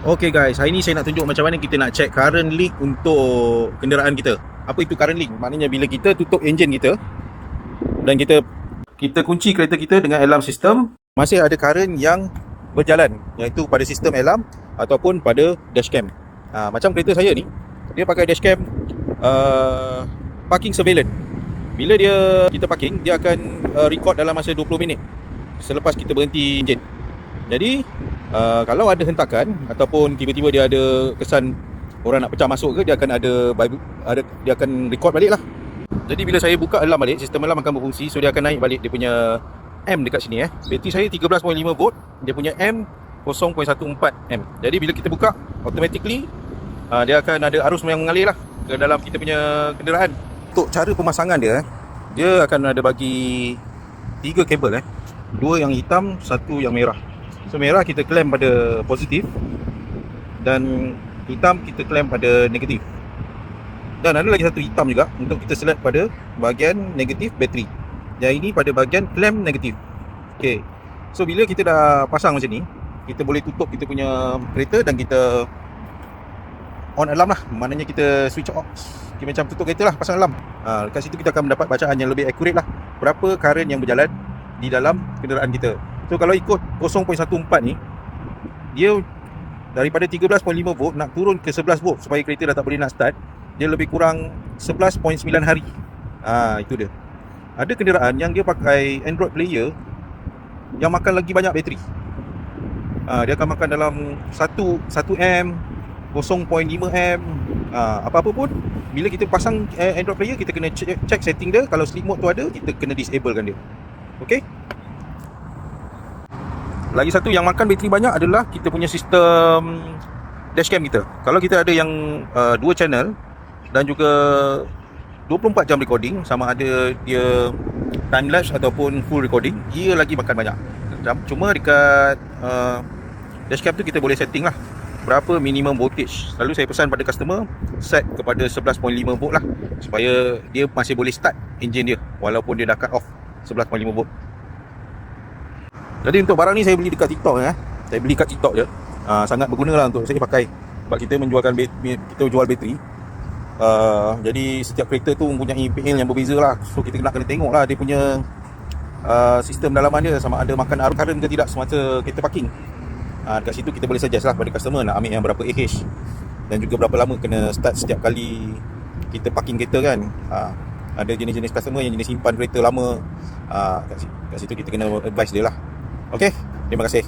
Okay guys, hari ni saya nak tunjuk macam mana kita nak check current leak untuk kenderaan kita. Apa itu current leak? Maknanya bila kita tutup enjin kita dan kita kunci kereta kita dengan alarm sistem, masih ada current yang berjalan, iaitu pada sistem alarm ataupun pada dashcam. Macam kereta saya ni, dia pakai dashcam parking surveillance. Bila kita parking, dia akan record dalam masa 20 minit selepas kita berhenti enjin. Jadi kalau ada hentakan ataupun tiba-tiba dia ada kesan orang nak pecah masuk ke, dia akan record balik lah. Jadi bila saya buka alarm balik, sistem alarm akan berfungsi. So dia akan naik balik dia punya M dekat sini. Bateri saya 13.5 volt, dia punya M 0.14 M. Jadi bila kita buka, automatically dia akan ada arus yang mengalir lah ke dalam kita punya kenderaan. Untuk cara pemasangan dia, dia akan ada bagi 3 kabel. 2 yang hitam, 1 yang merah. So merah kita klaim pada positif dan hitam kita klaim pada negatif. Dan ada lagi satu hitam juga untuk kita select pada bahagian negatif bateri. Yang ini pada bahagian klaim negatif. Okay. So bila kita dah pasang macam ni, kita boleh tutup kita punya kereta dan kita on alarm lah. Maknanya kita switch off. Kita macam tutup kereta lah, pasang alarm. Dekat situ kita akan mendapat bacaan yang lebih accurate lah. Berapa current yang berjalan di dalam kenderaan kita. So kalau ikut 0.14 ni, dia daripada 13.5 volt nak turun ke 11 volt supaya kereta dah tak boleh nak start, dia lebih kurang 11.9 hari. Itu dia. Ada kenderaan yang dia pakai Android player yang makan lagi banyak bateri. Dia akan makan dalam 1 M, 0.5 M. Apa-apa pun, bila kita pasang Android player, kita kena check setting dia. Kalau sleep mode tu ada, kita kena disable kan dia. Okay. Lagi satu yang makan bateri banyak adalah kita punya sistem dashcam kita. Kalau kita ada yang 2 channel dan juga 24 jam recording, sama ada dia time lapse ataupun full recording, dia lagi makan banyak. Cuma dekat dashcam tu kita boleh setting lah berapa minimum voltage. Lalu saya pesan pada customer set kepada 11.5 volt lah, supaya dia masih boleh start enjin dia walaupun dia dah cut off 11.5 volt. Jadi untuk barang ni saya beli dekat TikTok. Saya beli kat TikTok je. Sangat berguna lah untuk saya pakai. Sebab kita kita jual bateri. Jadi setiap kereta tu mempunyai PL yang berbeza lah. So kita kena tengok lah dia punya sistem dalaman dia, sama ada makan arus current ke tidak semasa kita parking. Dekat situ kita boleh suggest lah pada customer nak ambil yang berapa AH dan juga berapa lama kena start setiap kali kita parking kereta kan. Ada jenis-jenis customer yang jenis simpan kereta lama. Kat situ kita kena advise dia lah. Okay, terima kasih.